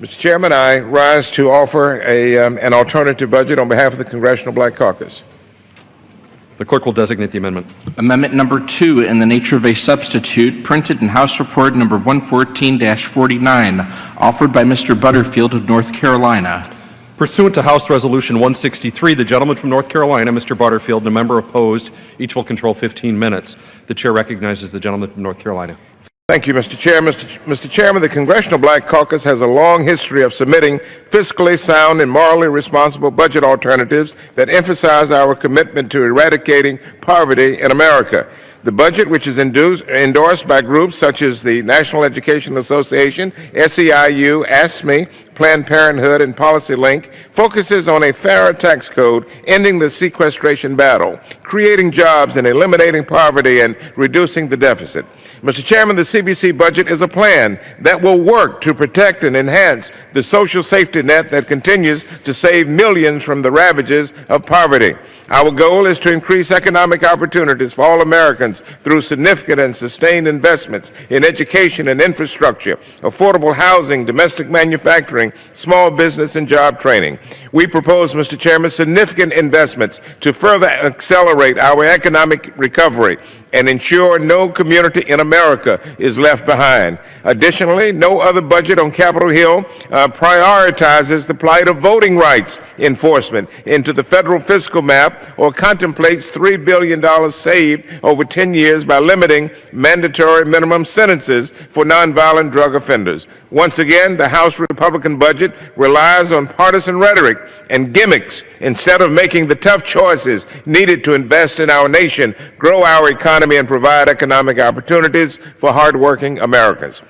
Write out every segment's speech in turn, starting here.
Mr. Chairman, I rise to offer an alternative budget on behalf of the Congressional Black Caucus. The clerk will designate the amendment. Amendment number 2, in the nature of a substitute, printed in House Report number 114-49, offered by Mr. Butterfield of North Carolina. Pursuant to House Resolution 163, the gentleman from North Carolina, Mr. Butterfield, and a member opposed, each will control 15 minutes. The chair recognizes the gentleman from North Carolina. Thank you, Mr. Chair. Mr. Chairman, the Congressional Black Caucus has a long history of submitting fiscally sound and morally responsible budget alternatives that emphasize our commitment to eradicating poverty in America. The budget, which is endorsed by groups such as the National Education Association, SEIU, ASME, Planned Parenthood, and PolicyLink, focuses on a fairer tax code, ending the sequestration battle, creating jobs and eliminating poverty and reducing the deficit. Mr. Chairman, the CBC budget is a plan that will work to protect and enhance the social safety net that continues to save millions from the ravages of poverty. Our goal is to increase economic opportunities for all Americans through significant and sustained investments in education and infrastructure, affordable housing, domestic manufacturing, small business, and job training. We propose, Mr. Chairman, significant investments to further accelerate our economic recovery and ensure no community in America is left behind. Additionally, no other budget on Capitol Hill prioritizes the plight of voting rights enforcement into the federal fiscal map or contemplates $3 billion saved over 10 years by limiting mandatory minimum sentences for nonviolent drug offenders. Once again, the House Republican budget relies on partisan rhetoric and gimmicks instead of making the tough choices needed to invest in our nation, grow our economy, and provide economic opportunities for hardworking Americans.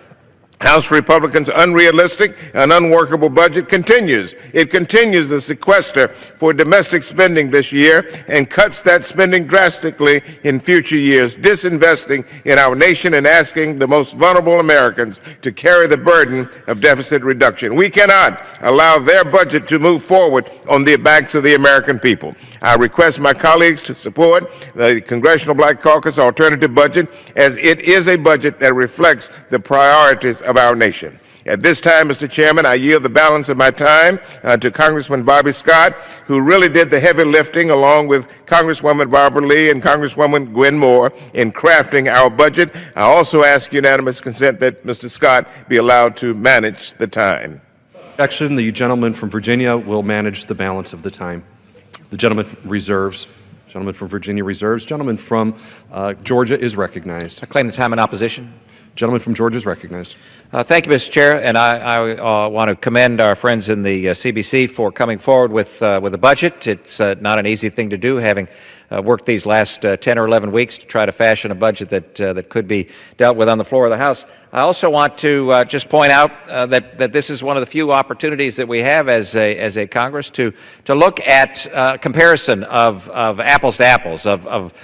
House Republicans' unrealistic and unworkable budget continues. It continues the sequester for domestic spending this year and cuts that spending drastically in future years, disinvesting in our nation and asking the most vulnerable Americans to carry the burden of deficit reduction. We cannot allow their budget to move forward on the backs of the American people. I request my colleagues to support the Congressional Black Caucus alternative budget, as it is a budget that reflects the priorities of our nation. At this time, Mr. Chairman, I yield the balance of my time to Congressman Bobby Scott, who really did the heavy lifting along with Congresswoman Barbara Lee and Congresswoman Gwen Moore in crafting our budget. I also ask unanimous consent that Mr. Scott be allowed to manage the time. Objection. The gentleman from Virginia will manage the balance of the time. The gentleman reserves. Gentleman from Virginia reserves. Gentleman from Georgia is recognized. I claim the time in opposition. Gentleman from Georgia is recognized. Thank you, Mr. Chair, and I want to commend our friends in the CBC for coming forward with a budget. It's not an easy thing to do, having worked these last 10 or 11 weeks to try to fashion a budget that could be dealt with on the floor of the House. I also want to just point out that this is one of the few opportunities that we have as a Congress to look at comparison of apples to apples, of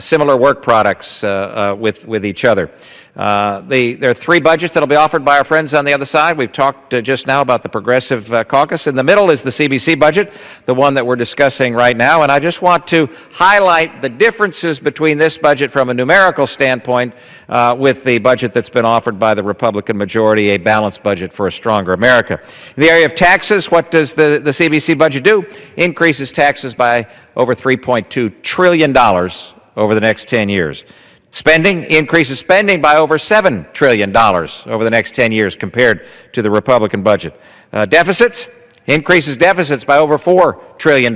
similar work products with each other. There are 3 budgets that will be offered by our friends on the other side. We've talked just now about the Progressive Caucus. In the middle is the CBC budget, the one that we're discussing right now, and I just want to highlight the differences between this budget from a numerical standpoint with the budget that's been offered by the Republican majority, a balanced budget for a stronger America. In the area of taxes, what does the CBC budget do? Increases taxes by over $3.2 trillion over the next 10 years. Spending increases spending by over $7 trillion over the next 10 years compared to the Republican budget. Deficits increases deficits by over $4 trillion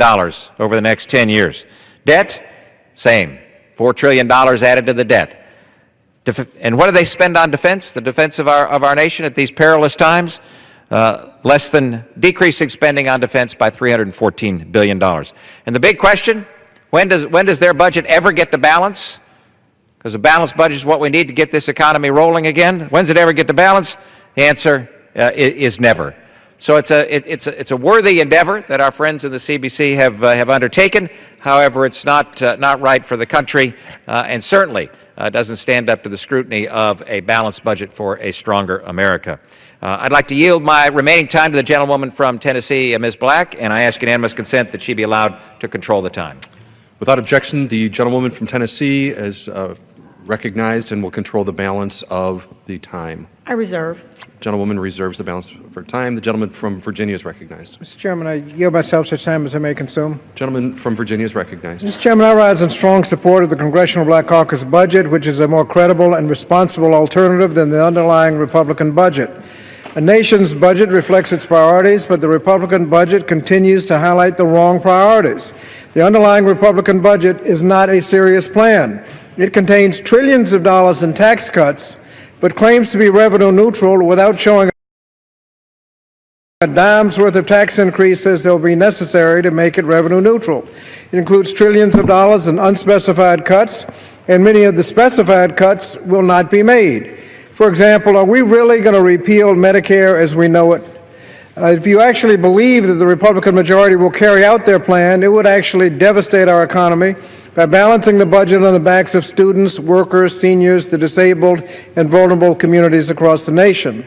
over the next 10 years. Debt, same, $4 trillion added to the debt. And what do they spend on defense, the defense of our nation at these perilous times? Less than decreasing spending on defense by $314 billion. And the big question, when does their budget ever get to balance? Because a balanced budget is what we need to get this economy rolling again. When's it ever get to balance? The answer is never. So it's a worthy endeavor that our friends in the CBC have undertaken. However, it's not right for the country, and certainly doesn't stand up to the scrutiny of a balanced budget for a stronger America. I'd like to yield my remaining time to the gentlewoman from Tennessee, Ms. Black, and I ask unanimous consent that she be allowed to control the time. Without objection, the gentlewoman from Tennessee is recognized and will control the balance of the time. I reserve. Gentlewoman reserves the balance of her time. The gentleman from Virginia is recognized. Mr. Chairman, I yield myself such time as I may consume. Gentleman from Virginia is recognized. Mr. Chairman, I rise in strong support of the Congressional Black Caucus budget, which is a more credible and responsible alternative than the underlying Republican budget. A nation's budget reflects its priorities, but the Republican budget continues to highlight the wrong priorities. The underlying Republican budget is not a serious plan. It contains trillions of dollars in tax cuts, but claims to be revenue neutral without showing a dime's worth of tax increases that will be necessary to make it revenue neutral. It includes trillions of dollars in unspecified cuts, and many of the specified cuts will not be made. For example, are we really going to repeal Medicare as we know it? If you actually believe that the Republican majority will carry out their plan, it would actually devastate our economy by balancing the budget on the backs of students, workers, seniors, the disabled, and vulnerable communities across the nation.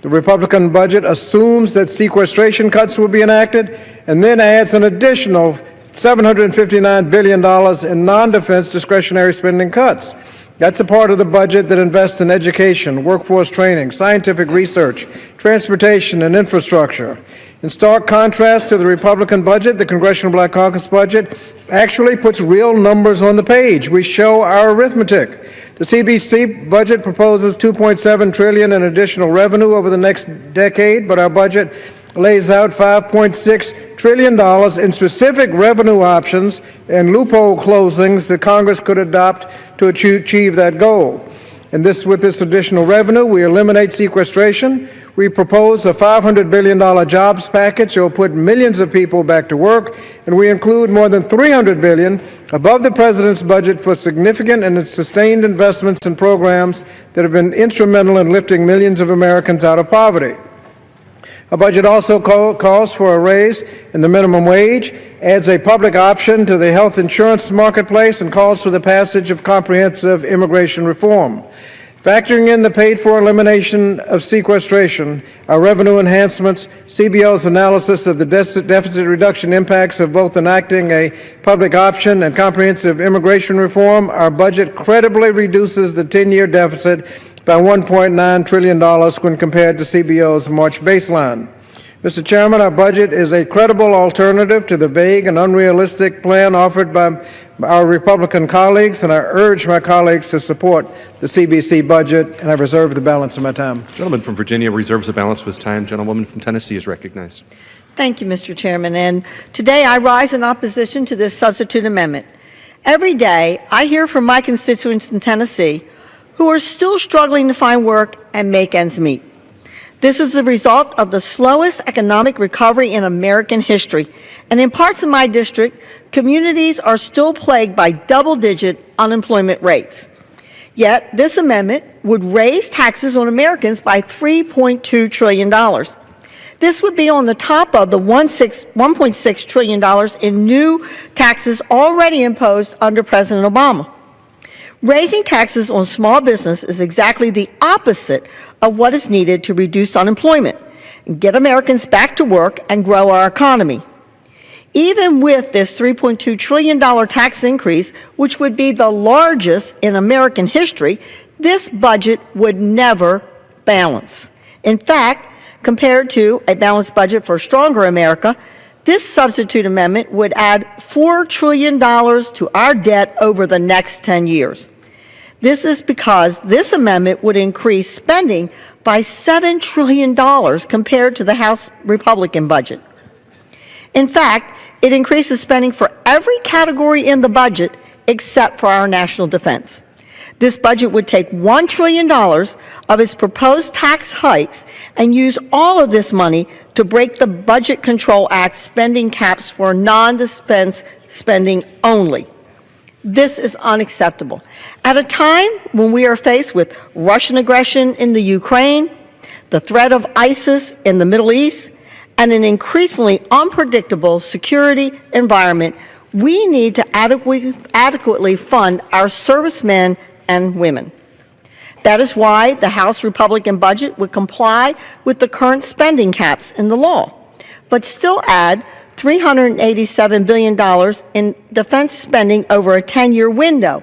The Republican budget assumes that sequestration cuts will be enacted and then adds an additional $759 billion in non-defense discretionary spending cuts. That's a part of the budget that invests in education, workforce training, scientific research, transportation, and infrastructure. In stark contrast to the Republican budget, the Congressional Black Caucus budget actually puts real numbers on the page. We show our arithmetic. The CBC budget proposes $2.7 trillion in additional revenue over the next decade, but our budget lays out $5.6 trillion in specific revenue options and loophole closings that Congress could adopt to achieve that goal. And with this additional revenue, we eliminate sequestration. We propose a $500 billion jobs package that will put millions of people back to work, and we include more than $300 billion above the President's budget for significant and sustained investments in programs that have been instrumental in lifting millions of Americans out of poverty. Our budget also calls for a raise in the minimum wage, adds a public option to the health insurance marketplace, and calls for the passage of comprehensive immigration reform. Factoring in the paid-for elimination of sequestration, our revenue enhancements, CBO's analysis of the deficit reduction impacts of both enacting a public option and comprehensive immigration reform, our budget credibly reduces the 10-year deficit by $1.9 trillion when compared to CBO's March baseline. Mr. Chairman, our budget is a credible alternative to the vague and unrealistic plan offered by our Republican colleagues, and I urge my colleagues to support the CBC budget, and I reserve the balance of my time. Gentleman from Virginia reserves the balance of his time. Gentlewoman from Tennessee is recognized. Thank you, Mr. Chairman. And today I rise in opposition to this substitute amendment. Every day I hear from my constituents in Tennessee who are still struggling to find work and make ends meet. This is the result of the slowest economic recovery in American history. And in parts of my district, communities are still plagued by double-digit unemployment rates. Yet, this amendment would raise taxes on Americans by $3.2 trillion. This would be on the top of the $1.6 trillion in new taxes already imposed under President Obama. Raising taxes on small business is exactly the opposite of what is needed to reduce unemployment, get Americans back to work, and grow our economy. Even with this $3.2 trillion tax increase, which would be the largest in American history, this budget would never balance. In fact, compared to a balanced budget for a stronger America, this substitute amendment would add $4 trillion to our debt over the next 10 years. This is because this amendment would increase spending by $7 trillion compared to the House Republican budget. In fact, it increases spending for every category in the budget except for our national defense. This budget would take $1 trillion of its proposed tax hikes and use all of this money to break the Budget Control Act spending caps for non-defense spending only. This is unacceptable. At a time when we are faced with Russian aggression in the Ukraine, the threat of ISIS in the Middle East, and an increasingly unpredictable security environment, we need to adequately fund our servicemen and women. That is why the House Republican budget would comply with the current spending caps in the law, but still add $387 billion in defense spending over a 10-year window,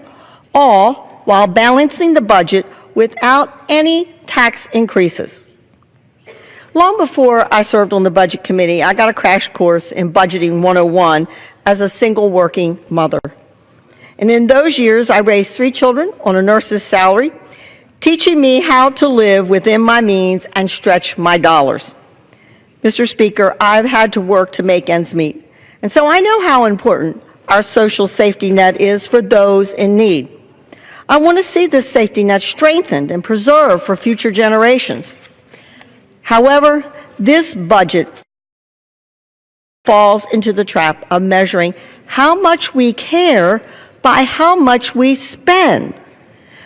all while balancing the budget without any tax increases. Long before I served on the Budget Committee, I got a crash course in Budgeting 101 as a single working mother. And in those years, I raised 3 children on a nurse's salary, teaching me how to live within my means and stretch my dollars. Mr. Speaker, I've had to work to make ends meet, and so I know how important our social safety net is for those in need. I want to see this safety net strengthened and preserved for future generations. However, this budget falls into the trap of measuring how much we care by how much we spend.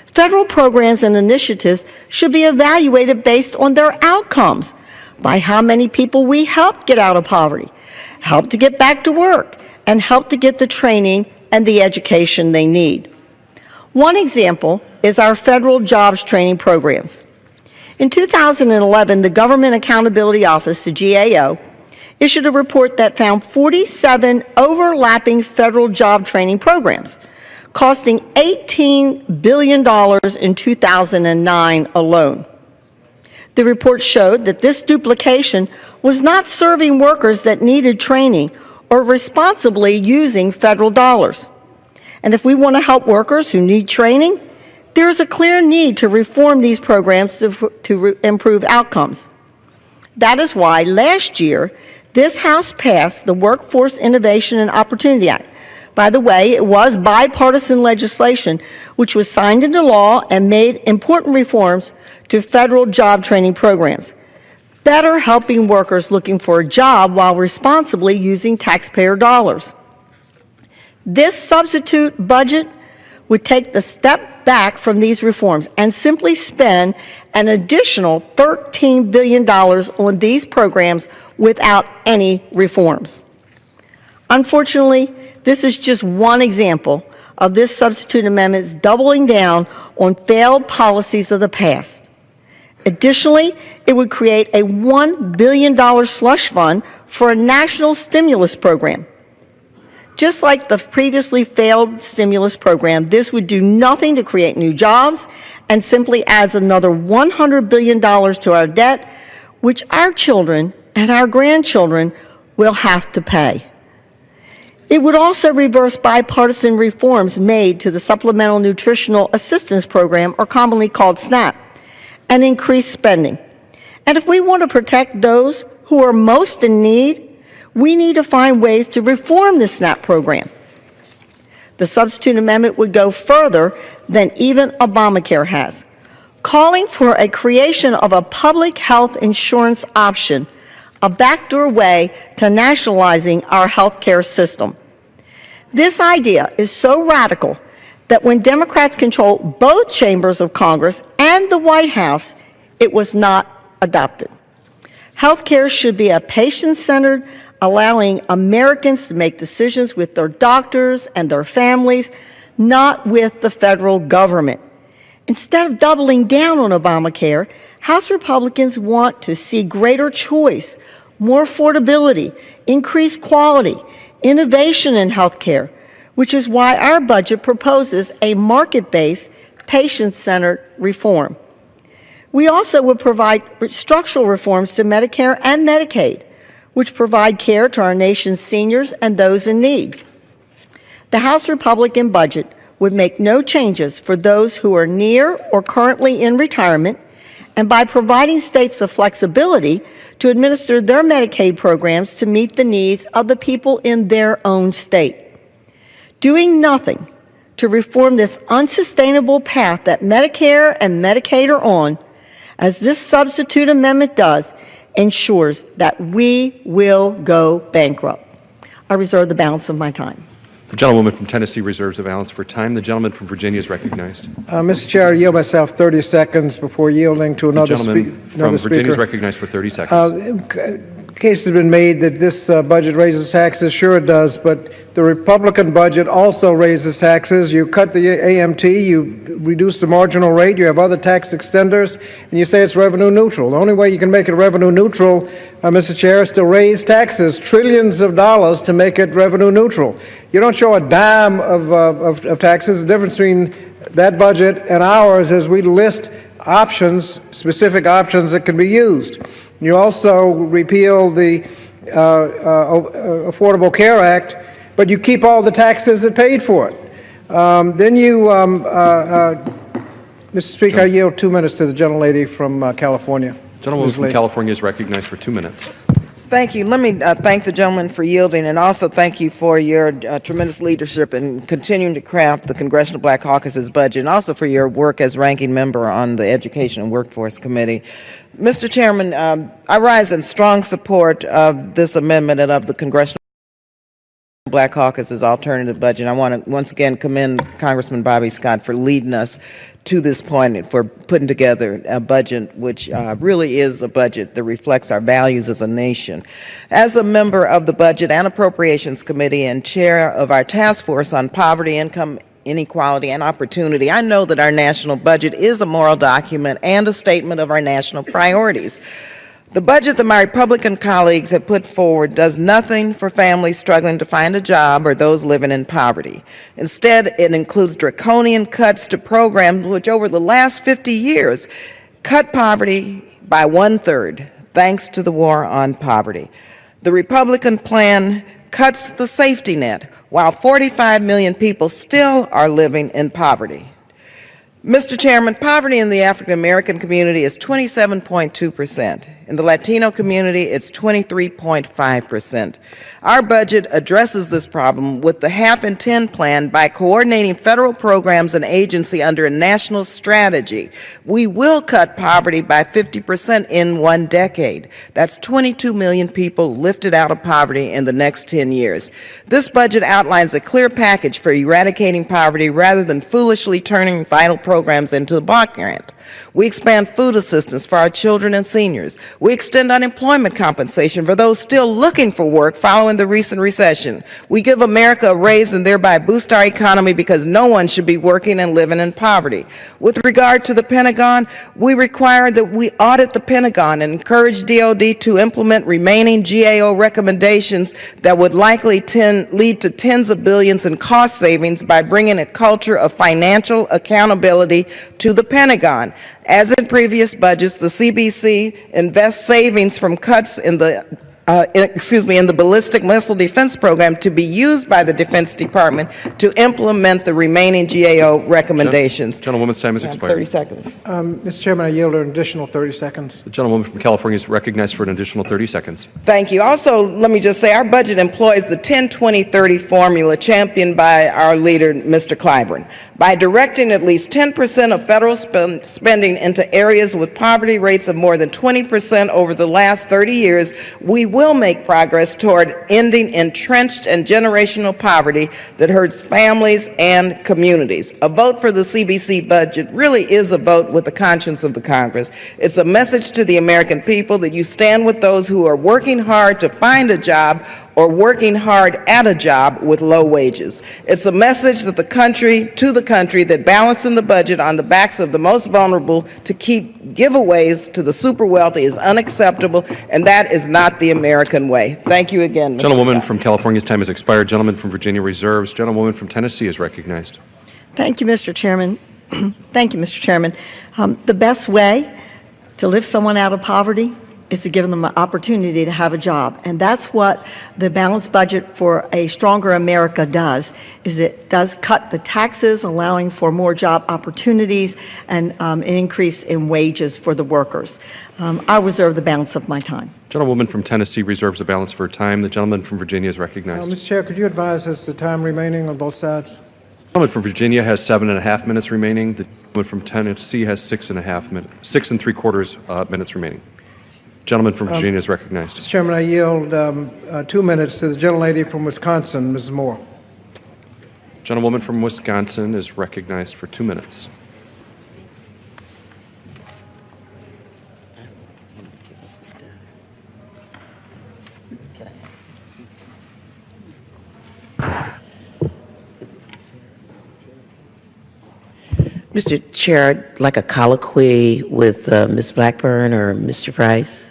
Federal programs and initiatives should be evaluated based on their outcomes, by how many people we help get out of poverty, help to get back to work, and help to get the training and the education they need. One example is our federal jobs training programs. In 2011, the Government Accountability Office, the GAO, issued a report that found 47 overlapping federal job training programs, costing $18 billion in 2009 alone. The report showed that this duplication was not serving workers that needed training or responsibly using federal dollars. And if we want to help workers who need training, there is a clear need to reform these programs to improve outcomes. That is why last year, this House passed the Workforce Innovation and Opportunity Act. By the way, it was bipartisan legislation which was signed into law and made important reforms to federal job training programs, better helping workers looking for a job while responsibly using taxpayer dollars. This substitute budget would take the step back from these reforms and simply spend an additional $13 billion on these programs without any reforms. Unfortunately, this is just one example of this substitute amendment's doubling down on failed policies of the past. Additionally, it would create a $1 billion slush fund for a national stimulus program. Just like the previously failed stimulus program, this would do nothing to create new jobs and simply adds another $100 billion to our debt, which our children and our grandchildren will have to pay. It would also reverse bipartisan reforms made to the Supplemental Nutritional Assistance Program, or commonly called SNAP, and increase spending. And if we want to protect those who are most in need, we need to find ways to reform the SNAP program. The substitute amendment would go further than even Obamacare has, calling for a creation of a public health insurance option, a backdoor way to nationalizing our health care system. This idea is so radical that when Democrats control both chambers of Congress and the White House, it was not adopted. Health care should be a patient-centered, allowing Americans to make decisions with their doctors and their families, not with the federal government. Instead of doubling down on Obamacare, House Republicans want to see greater choice, more affordability, increased quality, innovation in health care, which is why our budget proposes a market-based, patient-centered reform. We also would provide structural reforms to Medicare and Medicaid, which provide care to our nation's seniors and those in need. The House Republican budget would make no changes for those who are near or currently in retirement, and by providing states the flexibility to administer their Medicaid programs to meet the needs of the people in their own state. Doing nothing to reform this unsustainable path that Medicare and Medicaid are on, as this substitute amendment does, ensures that we will go bankrupt. I reserve the balance of my time. The gentlewoman from Tennessee reserves the balance for time. The gentleman from Virginia is recognized. Mr. Chair, I yield myself 30 seconds before yielding to another speaker. The gentleman from Virginia is recognized for 30 seconds. Case has been made that this budget raises taxes. Sure it does, but the Republican budget also raises taxes. You cut the AMT, you reduce the marginal rate, you have other tax extenders, and you say it's revenue neutral. The only way you can make it revenue neutral, Mr. Chair, is to raise taxes, trillions of dollars, to make it revenue neutral. You don't show a dime of taxes. The difference between that budget and ours is we list options, specific options that can be used. You also repeal the Affordable Care Act, but you keep all the taxes that paid for it. Then you, Mr. Speaker, I yield 2 minutes to the gentlelady from California. Gentlewoman from California is recognized for 2 minutes. Thank you. Let me thank the gentleman for yielding, and also thank you for your tremendous leadership in continuing to craft the Congressional Black Caucus's budget, and also for your work as ranking member on the Education and Workforce Committee. Mr. Chairman, I rise in strong support of this amendment and of the Congressional Black Caucus's alternative budget. I want to once again commend Congressman Bobby Scott for leading us to this point and for putting together a budget which really is a budget that reflects our values as a nation. As a member of the Budget and Appropriations Committee and chair of our task force on poverty, income inequality, and opportunity, I know that our national budget is a moral document and a statement of our national priorities. The budget that my Republican colleagues have put forward does nothing for families struggling to find a job or those living in poverty. Instead, it includes draconian cuts to programs which over the last 50 years cut poverty by 1/3, thanks to the war on poverty. The Republican plan cuts the safety net, while 45 million people still are living in poverty. Mr. Chairman, poverty in the African American community is 27.2%. In the Latino community, it's 23.5%. Our budget addresses this problem with the Half in 10 plan by coordinating federal programs and agency under a national strategy. We will cut poverty by 50% in 1 decade. That's 22 million people lifted out of poverty in the next 10 years. This budget outlines a clear package for eradicating poverty rather than foolishly turning vital programs into a block grant. We expand food assistance for our children and seniors. We extend unemployment compensation for those still looking for work following the recent recession. We give America a raise and thereby boost our economy because no one should be working and living in poverty. With regard to the Pentagon, we require that we audit the Pentagon and encourage DOD to implement remaining GAO recommendations that would likely lead to tens of billions in cost savings by bringing a culture of financial accountability to the Pentagon. As in previous budgets, the CBC invests savings from cuts in the ballistic missile defense program to be used by the Defense Department to implement the remaining GAO recommendations. Gentlewoman's time has expired. 30 seconds. Mr. Chairman, I yield an additional 30 seconds. The gentlewoman from California is recognized for an additional 30 seconds. Thank you. Also, let me just say our budget employs the 10-20-30 formula championed by our leader, Mr. Clyburn. By directing at least 10% of federal spending into areas with poverty rates of more than 20% over the last 30 years, we will make progress toward ending entrenched and generational poverty that hurts families and communities. A vote for the CBC budget really is a vote with the conscience of the Congress. It's a message to the American people that you stand with those who are working hard to find a job or working hard at a job with low wages. It's a message that the country that balancing the budget on the backs of the most vulnerable to keep giveaways to the super wealthy is unacceptable, and that is not the American way. Thank you again, Mr. Gentlewoman Scott. from California's time has expired. Gentleman from Virginia reserves. Gentlewoman from Tennessee is recognized. Thank you, Mr. Chairman. Thank you, Mr. Chairman. The best way to lift someone out of poverty is to give them an opportunity to have a job. And that's what the balanced budget for a stronger America does, is it does cut the taxes, allowing for more job opportunities and an increase in wages for the workers. I reserve the balance of my time. Gentlewoman from Tennessee reserves the balance of her time. The gentleman from Virginia is recognized. Mr. Chair, could you advise us the time remaining on both sides? The gentleman from Virginia has 7.5 minutes remaining. The gentleman from Tennessee has 6.5 minutes, 6 3/4 minutes remaining. Gentleman from Virginia is recognized. Mr. Chairman, I yield 2 minutes to the gentlelady from Wisconsin, Ms. Moore. Gentlewoman from Wisconsin is recognized for 2 minutes. Mr. Chair, I'd like a colloquy with Ms. Blackburn or Mr. Price.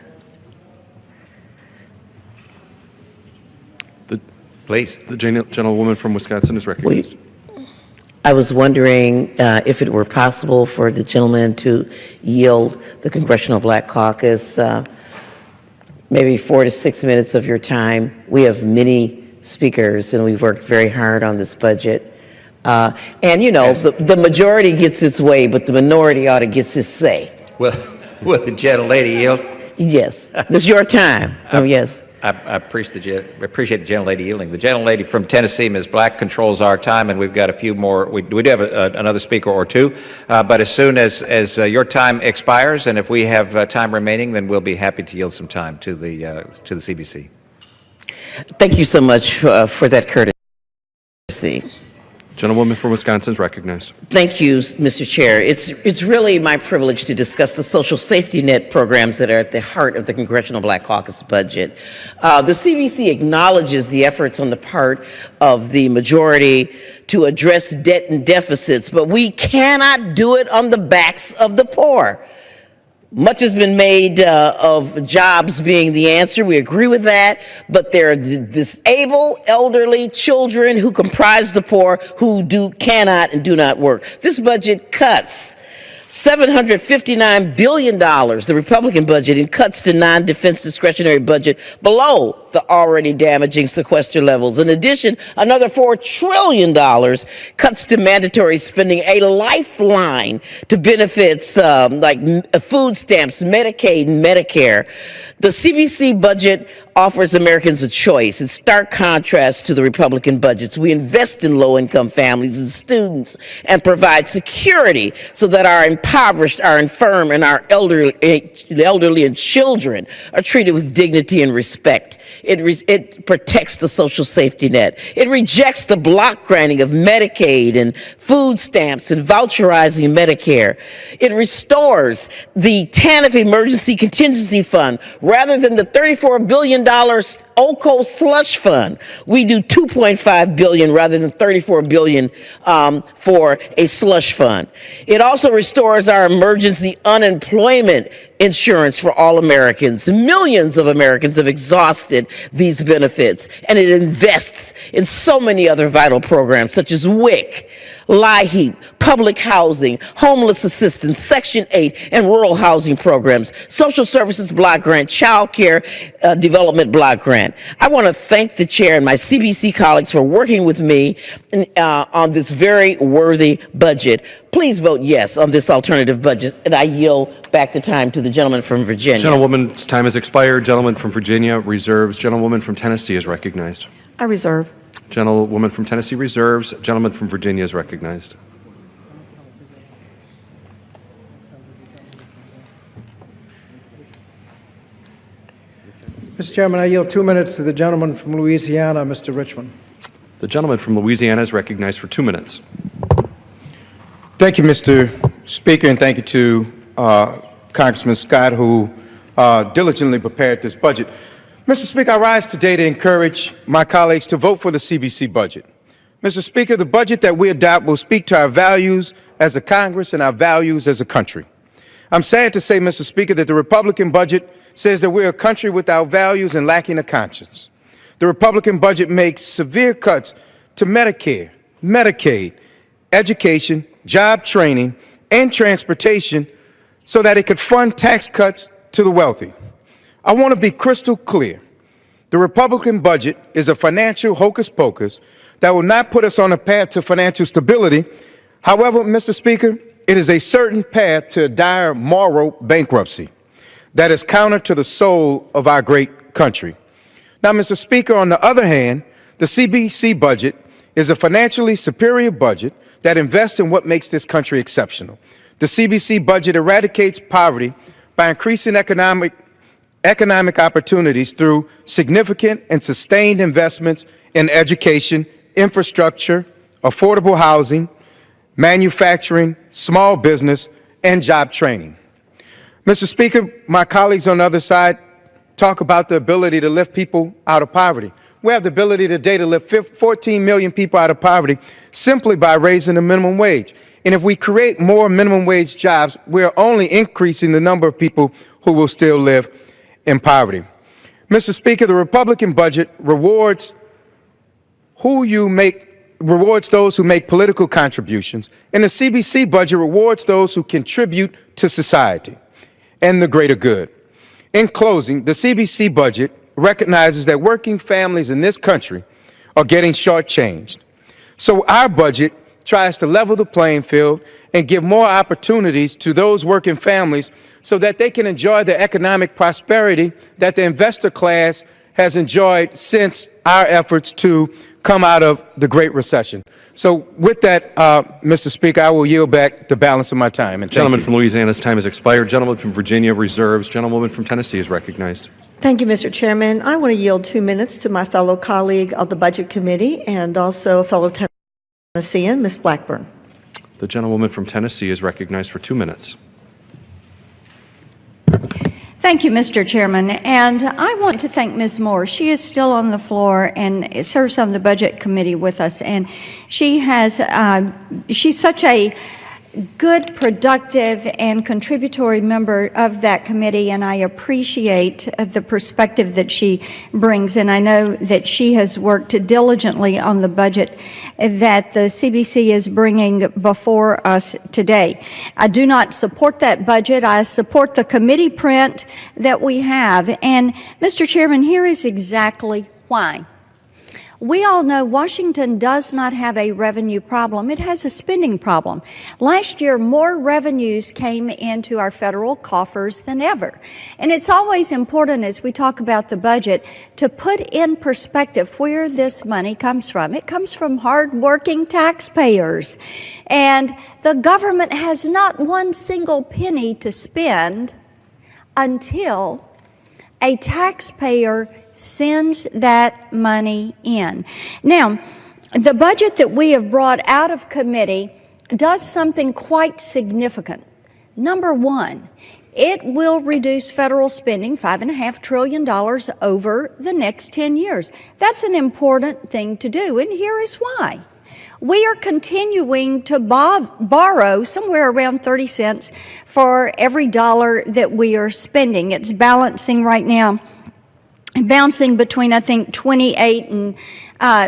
Please. The gentlewoman from Wisconsin is recognized. I was wondering if it were possible for the gentleman to yield the Congressional Black Caucus maybe 4 to 6 minutes of your time. We have many speakers, and we've worked very hard on this budget. And, you know, the majority gets its way, but the minority ought to get its say. Will the gentlelady yield? Yes. This is your time. Oh, yes. I appreciate the gentlelady yielding. The gentlelady from Tennessee, Ms. Black, controls our time, and we've got a few more. We do have another speaker or two, but as soon as your time expires, and if we have time remaining, then we'll be happy to yield some time to the CBC. Thank you so much for that courtesy. Gentlewoman from Wisconsin is recognized. Thank you, Mr. Chair. It's really my privilege to discuss the social safety net programs that are at the heart of the Congressional Black Caucus budget. The CBC acknowledges the efforts on the part of the majority to address debt and deficits, but we cannot do it on the backs of the poor. Much has been made of jobs being the answer. We agree with that. But there are disabled, elderly, children who comprise the poor who cannot and do not work. This budget cuts $759 billion, the Republican budget, in cuts to non-defense discretionary budget below the already damaging sequester levels. In addition, another $4 trillion cuts to mandatory spending, a lifeline to benefits like food stamps, Medicaid, and Medicare. The CBC budget offers Americans a choice. In stark contrast to the Republican budgets, we invest in low-income families and students and provide security so that our impoverished, our infirm, and our elderly and children are treated with dignity and respect. It protects the social safety net. It rejects the block granting of Medicaid and food stamps and voucherizing Medicare. It restores the TANF Emergency Contingency Fund rather than the $34 billion OCO slush fund. We do $2.5 billion rather than $34 billion for a slush fund. It also restores our emergency unemployment insurance for all Americans. Millions of Americans have exhausted these benefits, and it invests in so many other vital programs such as WIC, LIHEAP, public housing, homeless assistance, Section 8, and rural housing programs, social services block grant, child care development block grant. I want to thank the chair and my CBC colleagues for working with me on this very worthy budget. Please vote yes on this alternative budget, and I yield back the time to the gentleman from Virginia. Gentlewoman's time has expired. Gentleman from Virginia reserves. Gentlewoman from Tennessee is recognized. I reserve. Gentlewoman from Tennessee reserves. Gentleman from Virginia is recognized. Mr. Chairman, I yield 2 minutes to the gentleman from Louisiana, Mr. Richmond. The gentleman from Louisiana is recognized for 2 minutes. Thank you, Mr. Speaker, and thank you to Congressman Scott, who diligently prepared this budget. Mr. Speaker, I rise today to encourage my colleagues to vote for the CBC budget. Mr. Speaker, the budget that we adopt will speak to our values as a Congress and our values as a country. I'm sad to say, Mr. Speaker, that the Republican budget says that we're a country without values and lacking a conscience. The Republican budget makes severe cuts to Medicare, Medicaid, education, job training, and transportation so that it could fund tax cuts to the wealthy. I want to be crystal clear. The Republican budget is a financial hocus pocus that will not put us on a path to financial stability. However, Mr. Speaker, it is a certain path to a dire moral bankruptcy that is counter to the soul of our great country. Now, Mr. Speaker, on the other hand, the CBC budget is a financially superior budget that invests in what makes this country exceptional. The CBC budget eradicates poverty by increasing economic opportunities through significant and sustained investments in education, infrastructure, affordable housing, manufacturing, small business, and job training. Mr. Speaker, my colleagues on the other side talk about the ability to lift people out of poverty. We have the ability today to lift 14 million people out of poverty simply by raising the minimum wage. And if we create more minimum wage jobs, we're only increasing the number of people who will still live in poverty. Mr. Speaker, the Republican budget rewards those who make political contributions, and the CBC budget rewards those who contribute to society and the greater good. In closing, the CBC budget recognizes that working families in this country are getting shortchanged. So our budget tries to level the playing field and give more opportunities to those working families so that they can enjoy the economic prosperity that the investor class has enjoyed since our efforts to come out of the Great Recession. So with that, Mr. Speaker, I will yield back the balance of my time. And Gentleman from Louisiana's time has expired. Gentleman from Virginia reserves. Gentlewoman from Tennessee is recognized. Thank you, Mr. Chairman. I want to yield 2 minutes to my fellow colleague of the Budget Committee and also fellow Tennessean, Ms. Blackburn. The gentlewoman from Tennessee is recognized for 2 minutes. Thank you, Mr. Chairman. And I want to thank Ms. Moore. She is still on the floor and serves on the Budget Committee with us. And she has, she's such a good, productive, and contributory member of that committee, and I appreciate the perspective that she brings. And I know that she has worked diligently on the budget that the CBC is bringing before us today. I do not support that budget. I support the committee print that we have. And, Mr. Chairman, here is exactly why. We all know Washington does not have a revenue problem. It has a spending problem. Last year, more revenues came into our federal coffers than ever. And it's always important as we talk about the budget to put in perspective where this money comes from. It comes from hardworking taxpayers. And the government has not one single penny to spend until a taxpayer sends that money in. Now, the budget that we have brought out of committee does something quite significant. Number one, it will reduce federal spending, $5.5 trillion over the next 10 years. That's an important thing to do, and here is why. We are continuing to borrow somewhere around 30 cents for every dollar that we are spending. It's balancing right now, bouncing between, I think, 28 and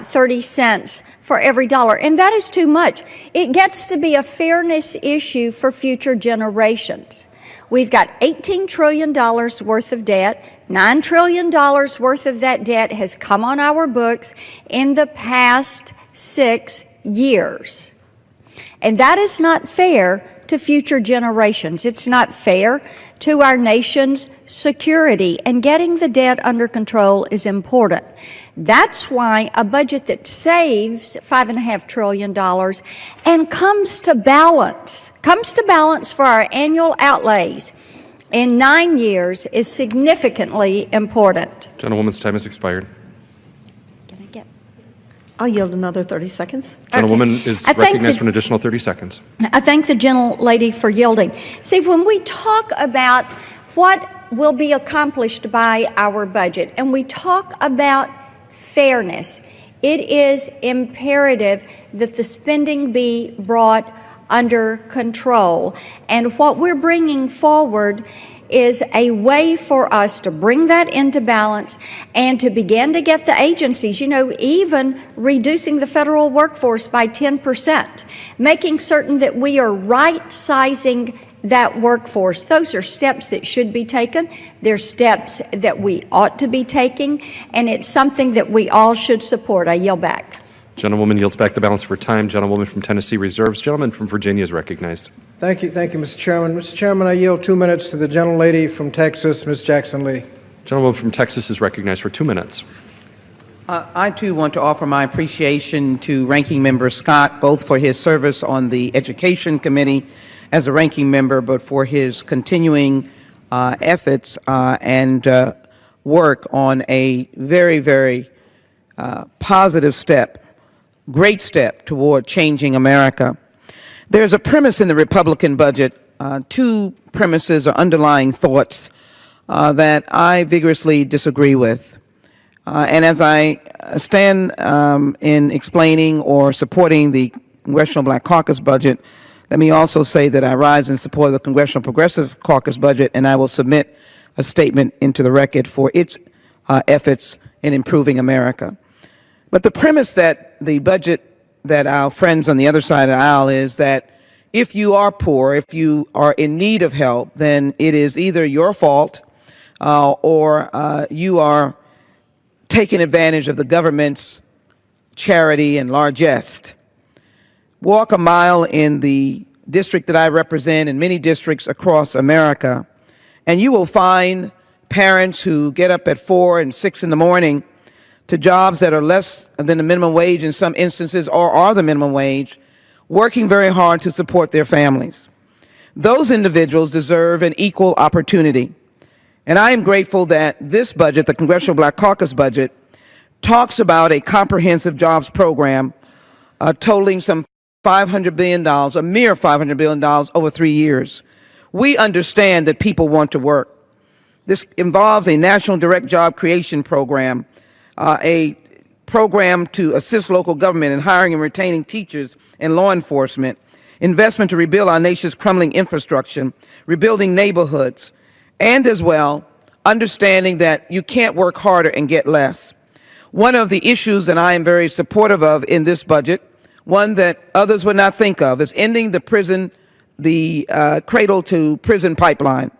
30 cents for every dollar. And that is too much. It gets to be a fairness issue for future generations. We've got $18 trillion worth of debt. $9 trillion worth of that debt has come on our books in the past 6 years. And that is not fair to future generations. It's not fair to our nation's security, and getting the debt under control is important. That's why a budget that saves $5.5 trillion and comes to balance for our annual outlays in 9 years is significantly important. Gentlewoman's time has expired. I'll yield another 30 seconds. Gentlewoman is recognized for an additional 30 seconds. I thank the gentlelady for yielding. See, when we talk about what will be accomplished by our budget and we talk about fairness, it is imperative that the spending be brought under control. And what we're bringing forward is a way for us to bring that into balance and to begin to get the agencies, even reducing the federal workforce by 10%, making certain that we are right-sizing that workforce. Those are steps that should be taken. They're steps that we ought to be taking, and it's something that we all should support. I yield back. Gentlewoman yields back the balance of her time. Gentlewoman from Tennessee reserves. Gentleman from Virginia is recognized. Thank you, Mr. Chairman. Mr. Chairman, I yield 2 minutes to the gentlelady from Texas, Ms. Jackson Lee. Gentlewoman from Texas is recognized for 2 minutes. I, too, want to offer my appreciation to Ranking Member Scott, both for his service on the Education Committee as a ranking member, but for his continuing efforts and work on a very, very positive step, great step toward changing America. There's a premise in the Republican budget, two premises or underlying thoughts that I vigorously disagree with. And as I stand in explaining or supporting the Congressional Black Caucus budget, let me also say that I rise in support of the Congressional Progressive Caucus budget, and I will submit a statement into the record for its efforts in improving America. But the premise that the budget that our friends on the other side of the aisle is that if you are poor, if you are in need of help, then it is either your fault or you are taking advantage of the government's charity and largesse. Walk a mile in the district that I represent and many districts across America, and you will find parents who get up at 4 and 6 in the morning to jobs that are less than the minimum wage in some instances or are the minimum wage, working very hard to support their families. Those individuals deserve an equal opportunity. And I am grateful that this budget, the Congressional Black Caucus budget, talks about a comprehensive jobs program totaling some $500 billion, a mere $500 billion over 3 years. We understand that people want to work. This involves a national direct job creation program, a program to assist local government in hiring and retaining teachers and law enforcement, investment to rebuild our nation's crumbling infrastructure, rebuilding neighborhoods, and as well, understanding that you can't work harder and get less. One of the issues that I am very supportive of in this budget, one that others would not think of, is ending the cradle to prison pipeline.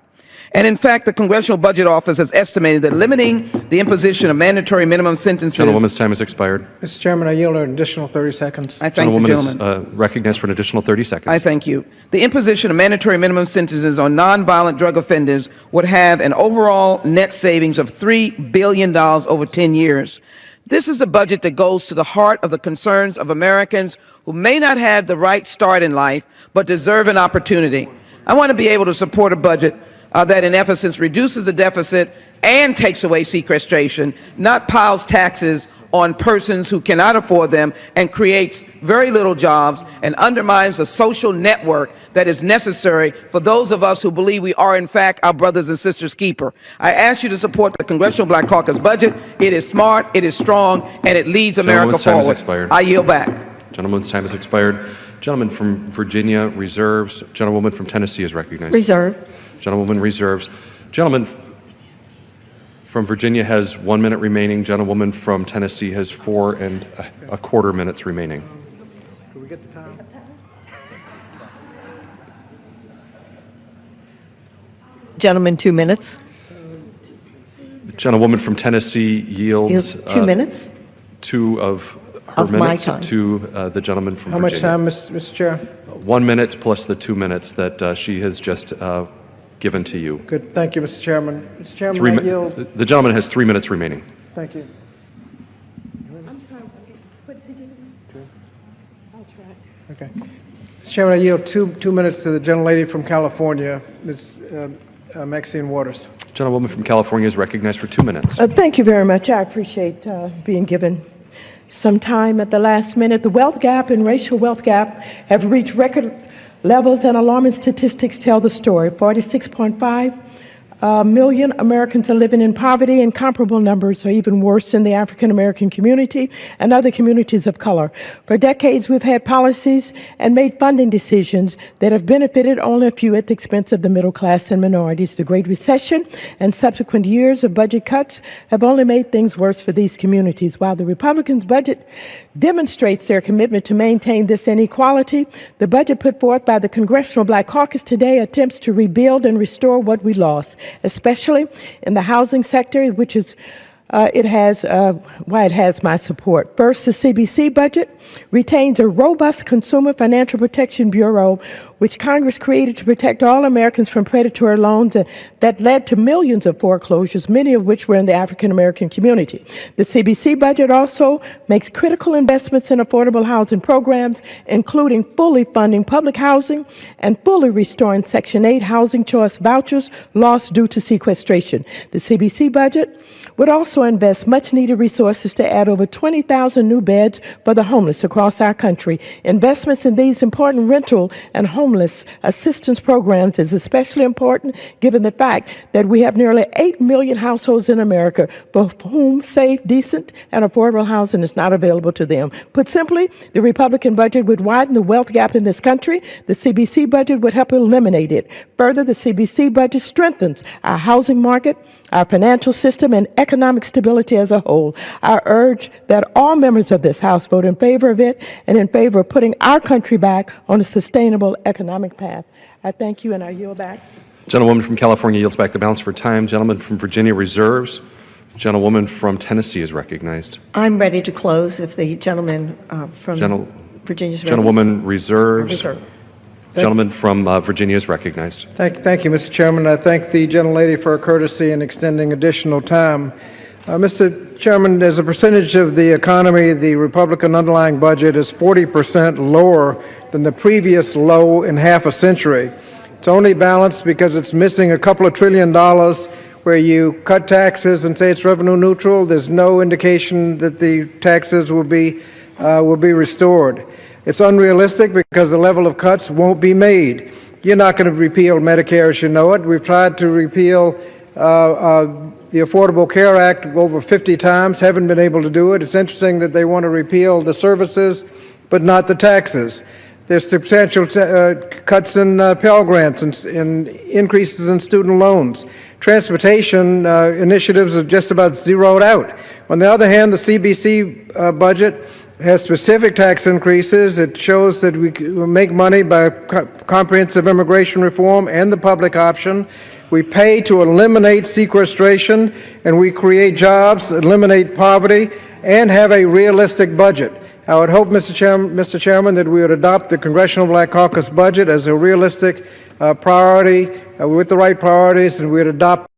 And in fact, the Congressional Budget Office has estimated that limiting the imposition of mandatory minimum sentences... Gentlewoman's time has expired. Mr. Chairman, I yield an additional 30 seconds. I thank the gentleman. Gentlewoman is recognized for an additional 30 seconds. I thank you. The imposition of mandatory minimum sentences on nonviolent drug offenders would have an overall net savings of $3 billion over 10 years. This is a budget that goes to the heart of the concerns of Americans who may not have the right start in life, but deserve an opportunity. I want to be able to support a budget that in essence reduces the deficit and takes away sequestration, not piles taxes on persons who cannot afford them and creates very little jobs and undermines the social network that is necessary for those of us who believe we are in fact our brothers and sisters' keeper. I ask you to support the Congressional Black Caucus budget. It is smart, it is strong, and it leads America Gentlewoman's time has forward. expired. I yield back. Gentleman's time has expired. Gentleman from Virginia reserves. Gentlewoman from Tennessee is recognized. Reserve. Gentlewoman reserves. Gentleman from Virginia has 1 minute remaining. Gentlewoman from Tennessee has 4 1/4 minutes remaining. Do we get the time? Gentleman, 2 minutes. The gentlewoman from Tennessee yields 2 minutes. 2 of her Of my minutes time. to the gentleman from How Virginia. much time, Mr. Chair? 1 minute plus the 2 minutes that she has just given to you. Good. Thank you, Mr. Chairman. Mr. Chairman, I yield. The gentleman has 3 minutes remaining. Thank you. I'm sorry, what is he giving me? I'll try. Okay. Mr. Chairman, I yield two minutes to the gentlelady from California, Ms. Maxine Waters. Gentlewoman from California is recognized for 2 minutes. Thank you very much. I appreciate being given some time at the last minute. The wealth gap and racial wealth gap have reached record levels, and alarming statistics tell the story. 46.5 million Americans are living in poverty, and comparable numbers are even worse in the African American community and other communities of color. For decades, we've had policies and made funding decisions that have benefited only a few at the expense of the middle class and minorities. The Great Recession and subsequent years of budget cuts have only made things worse for these communities. While the Republicans' budget demonstrates their commitment to maintain this inequality, the budget put forth by the Congressional Black Caucus today attempts to rebuild and restore what we lost, especially in the housing sector, which is why it has my support. First, the CBC budget retains a robust Consumer Financial Protection Bureau, which Congress created to protect all Americans from predatory loans that led to millions of foreclosures, many of which were in the African American community. The CBC budget also makes critical investments in affordable housing programs, including fully funding public housing and fully restoring Section 8 housing choice vouchers lost due to sequestration. The CBC budget would also invest much-needed resources to add over 20,000 new beds for the homeless across our country. Investments in these important rental and homeless assistance programs is especially important given the fact that we have nearly 8 million households in America for whom safe, decent, and affordable housing is not available to them. Put simply, the Republican budget would widen the wealth gap in this country. The CBC budget would help eliminate it. Further, the CBC budget strengthens our housing market, our financial system, and economic stability as a whole. I urge that all members of this House vote in favor of it and in favor of putting our country back on a sustainable economic path. I thank you, and I yield back. Gentlewoman from California yields back the balance of her time. Gentleman from Virginia reserves. Gentlewoman from Tennessee is recognized. I'm ready to close if the gentleman from Virginia is ready. Gentlewoman reserves. Reserve. Gentleman from Virginia is recognized. Thank you, Mr. Chairman. I thank the gentlelady for her courtesy in extending additional time. Mr. Chairman, as a percentage of the economy, the Republican underlying budget is 40% lower than the previous low in half a century. It's only balanced because it's missing a couple of $1 trillion where you cut taxes and say it's revenue neutral. There's no indication that the taxes will be restored. It's unrealistic because the level of cuts won't be made. You're not going to repeal Medicare as you know it. We've tried to repeal the Affordable Care Act over 50 times, haven't been able to do it. It's interesting that they want to repeal the services, but not the taxes. There's substantial cuts in Pell Grants and increases in student loans. Transportation initiatives are just about zeroed out. On the other hand, the CBC budget has specific tax increases. It shows that we make money by comprehensive immigration reform and the public option. We pay to eliminate sequestration, and we create jobs, eliminate poverty, and have a realistic budget. I would hope, Mr. Chairman, that we would adopt the Congressional Black Caucus budget as a realistic priority with the right priorities, and we would adopt